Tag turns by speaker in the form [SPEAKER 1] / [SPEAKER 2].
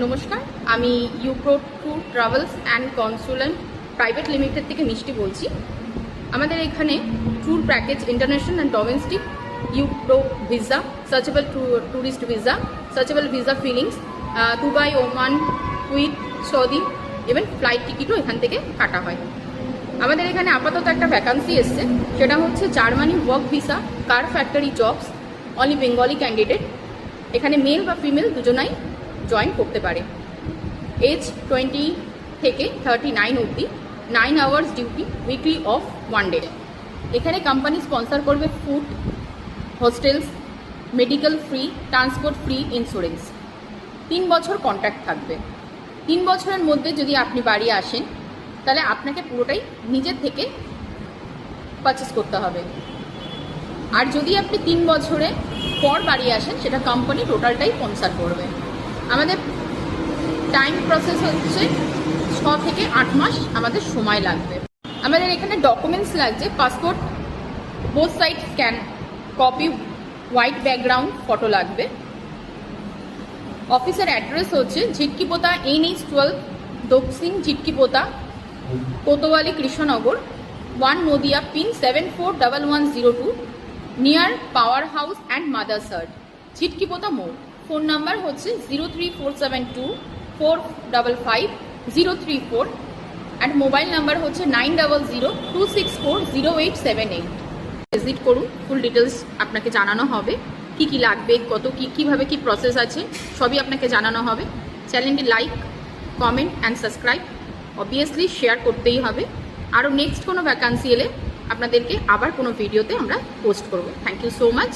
[SPEAKER 1] নমস্কার, আমি Upro tour travels and consultant private limited থেকে মিষ্টি বলছি। আমাদের এখানে tour package international and domestic, Upro visa, searchable tourist visa, searchable visa filings, Dubai, Oman, Kuwait, Saudi, even flight টিকিটও এখান থেকে কাটা হয়। আমাদের এখানে আপাতত একটা ভ্যাকান্সি এসছে, সেটা হচ্ছে Germany work visa, car factory jobs, only Bengali candidate. এখানে মেল বা ফিমেল দুজনাই জয়েন করতে পারে। এজ 20 থেকে 39 অবধি, 9 hours duty, weekly off 1 day. এখানে কোম্পানি স্পন্সর করবে food, hostels, medical free, transport free, insurance. 3 বছর কন্ট্রাক্ট থাকবে। 3 বছরের মধ্যে যদি আপনি বাড়ি আসেন তাহলে আপনাকে পুরোটাই নিজের থেকে পারচেস করতে হবে। আর যদি আপনি 3 বছরে পর বাড়ি আসেন সেটা কোম্পানি টোটালটাই স্পন্সর করবে। আমাদের টাইম প্রসেস হচ্ছে 6 থেকে 8 মাস আমাদের সময় লাগবে। আমাদের এখানে ডকুমেন্টস লাগছে, passport both side scan copy, white background photo লাগবে। অফিসের অ্যাড্রেস হচ্ছে Jhitkipota, NH12, Dakshin Jhitkipota, Kotwali, Krishnanagar, 1 Nadia, pin 741102, near power house and মাদারসার্ট, ঝিটকিপোতা মোড়। ফোন নাম্বার হচ্ছে 03472455034 অ্যান্ড মোবাইল নাম্বার হচ্ছে 9002640878। ভিজিট করুন, ফুল ডিটেলস আপনাকে জানানো হবে, কি কি লাগবে, কিভাবে কি প্রসেস আছে সবই আপনাকে জানানো হবে। চ্যানেলটি like, comment and subscribe obviously share করতেই হবে। আরও নেক্সট কোনো ভ্যাকান্সি এলে আপনাদেরকে আবার কোনো ভিডিওতে আমরা পোস্ট করব। Thank you so much.